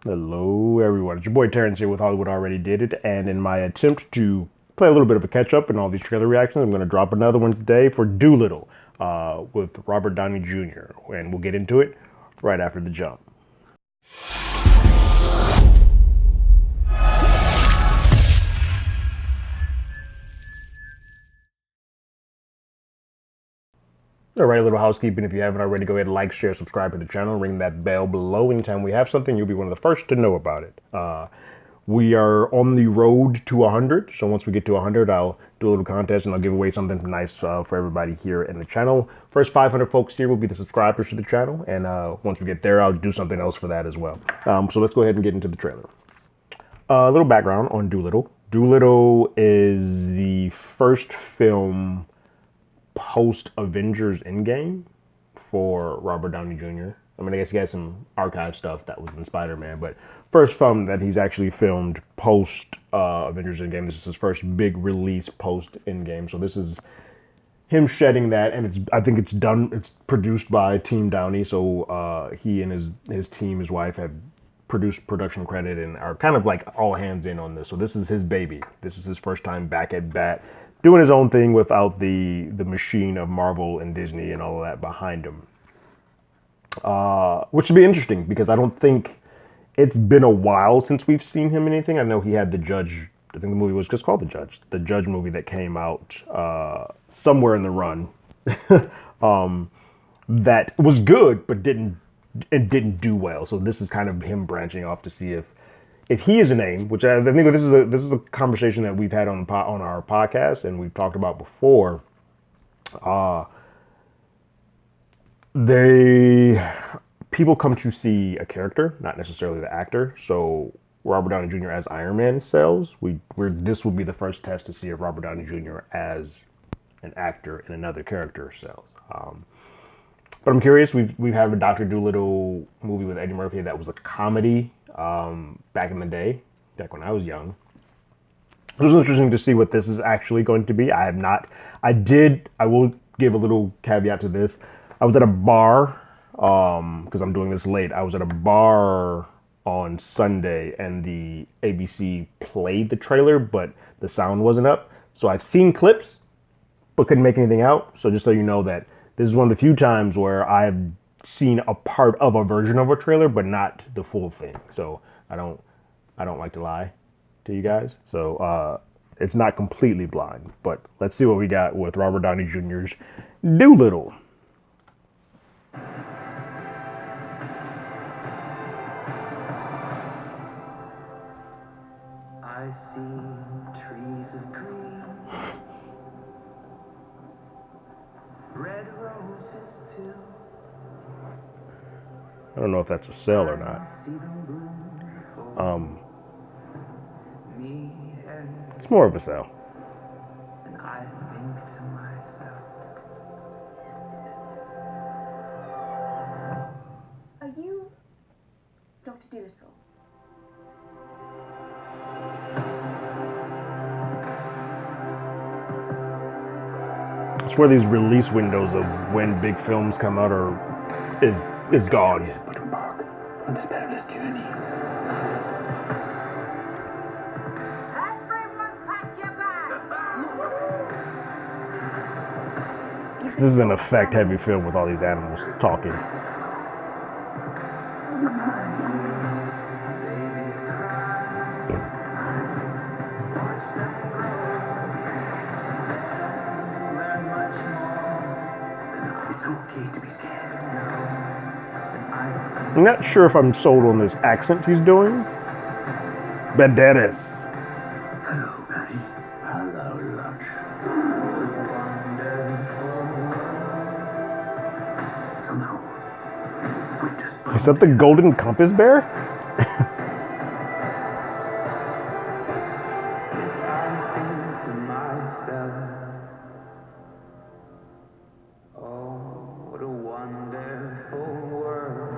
Hello, everyone. It's your boy Terrence here with Hollywood Already Did It. And in my attempt to play a little bit of a catch up in all these trailer reactions, I'm going to drop another one today for Dolittle with Robert Downey Jr. And we'll get into it right after the jump. All right, a little housekeeping. If you haven't already, go ahead and like, share, subscribe to the channel, ring that bell below. Anytime we have something, you'll be one of the first to know about it. We are on the road to 100. So once we get to 100, I'll do a little contest and I'll give away something nice for everybody here in the channel. First 500 folks here will be the subscribers to the channel. And once we get there, I'll do something else for that as well. So let's go ahead and get into the trailer. A little background on Dolittle. Dolittle is the first film post Avengers Endgame for Robert Downey Jr. I mean, I guess he had some archive stuff that was in Spider-Man, but first film that he's actually filmed post Avengers Endgame. This is his first big release post Endgame. So this is him shedding that, and I think it's produced by Team Downey. So he and his team, his wife, have produced production credit and are kind of like all hands in on this. So this is his baby. This is his first time back at bat, doing his own thing without the machine of Marvel and Disney and all of that behind him. Which would be interesting because I don't think it's been a while since we've seen him in anything. I know he had The Judge. I think the movie was just called The Judge. The Judge movie that came out somewhere in the run that was good but didn't do well. So this is kind of him branching off to see if he is a name, which I think this is a conversation that we've had on our podcast and we've talked about before. People come to see a character, not necessarily the actor. So Robert Downey Jr. as Iron Man sells. This will be the first test to see if Robert Downey Jr. as an actor in another character sells. But I'm curious. We've had a Dr. Dolittle movie with Eddie Murphy that was a comedy back in the day, back when I was young. It was interesting to see what this is actually going to be. I will give a little caveat to this. I was at a bar, because I'm doing this late. I was at a bar on Sunday and the ABC played the trailer, but the sound wasn't up. So I've seen clips, but couldn't make anything out. So just so you know that this is one of the few times where I've seen a part of a version of a trailer, but not the full thing. So I don't like to lie to you guys. So it's not completely blind, but let's see what we got with Robert Downey Jr.'s Dolittle. I see trees of green, red roses too. I don't know if that's a sell or not. It's more of a sell. And I think to myself, are you Dr. Dolittle? I swear these release windows of when big films come out is gone. to embark on this perilous journey. Everyone pack your bags! This is an effect-heavy film with all these animals talking. Okay to be scared. I'm not sure if I'm sold on this accent he's doing. Banderas. Hello, Patty. Hello, lunch. Somehow, Is that the Golden Compass Bear? I think to myself, oh, what a wonderful world.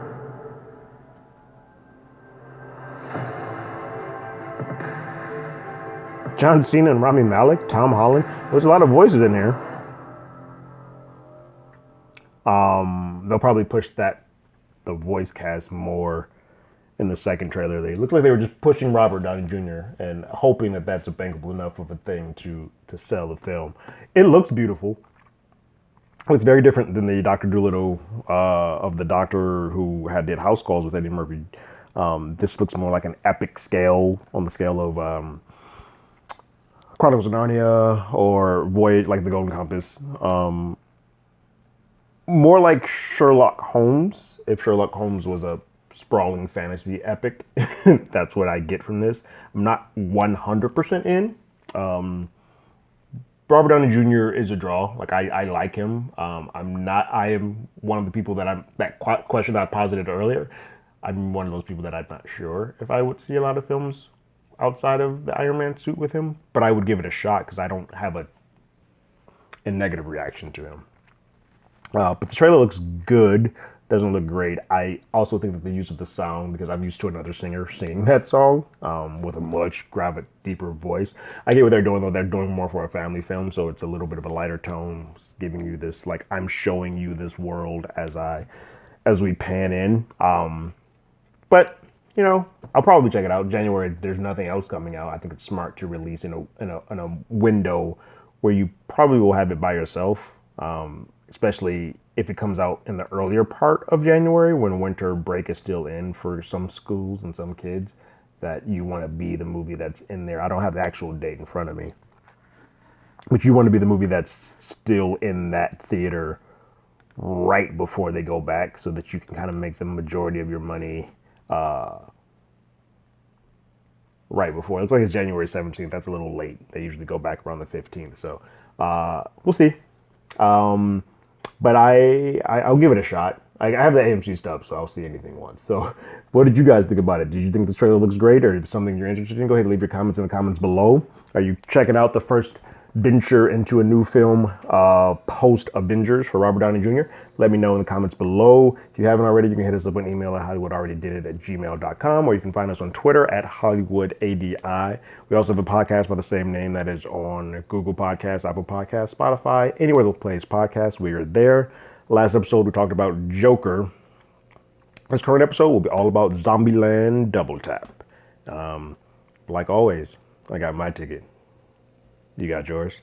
John Cena and Rami Malek, Tom Holland. There's a lot of voices in here. They'll probably push the voice cast more in the second trailer. They looked like they were just pushing Robert Downey Jr. and hoping that that's a bankable enough of a thing to sell the film. It looks beautiful. It's very different than the Dr. Dolittle of the doctor who did House Calls with Eddie Murphy. This looks more like an epic scale, on the scale of Chronicles of Narnia or Voyage, like the Golden Compass. More like Sherlock Holmes, if Sherlock Holmes was a sprawling fantasy epic. That's what I get from this. I'm not 100% in. Robert Downey Jr. is a draw. Like I like him. I am one of the people that question I posited earlier. I'm one of those people that I'm not sure if I would see a lot of films outside of the Iron Man suit with him, but I would give it a shot because I don't have a negative reaction to him. But the trailer looks good. Doesn't look great. I also think that the use of the sound, because I'm used to another singer singing that song with a much deeper voice. I get what they're doing though. They're doing more for a family film, so it's a little bit of a lighter tone, giving you this, like, I'm showing you this world as we pan in. But you know, I'll probably check it out. January, there's nothing else coming out. I think it's smart to release in a window where you probably will have it by yourself, especially if it comes out in the earlier part of January when winter break is still in for some schools and some kids, that you want to be the movie that's in there. I don't have the actual date in front of me, but you want to be the movie that's still in that theater right before they go back, so that you can kind of make the majority of your money right before. It looks like it's January 17th. That's a little late. They usually go back around the 15th. So we'll see. But I'll give it a shot. I have the AMC stub, so I'll see anything once. So what did you guys think about it? Did you think the trailer looks great, or is it something you're interested in? Go ahead and leave your comments in the comments below. Are you checking out the first venture into a new film post Avengers for Robert Downey Jr.? Let me know in the comments below. If you haven't already, you can hit us up an email at hollywoodalreadydidit@gmail.com, or you can find us on Twitter at hollywoodadi. We also have a podcast by the same name that is on Google Podcasts, Apple Podcasts, Spotify, anywhere that plays podcasts, we are there. Last episode we talked about Joker. This current episode will be all about Zombieland Double Tap. Like always, I got my ticket. You got yours?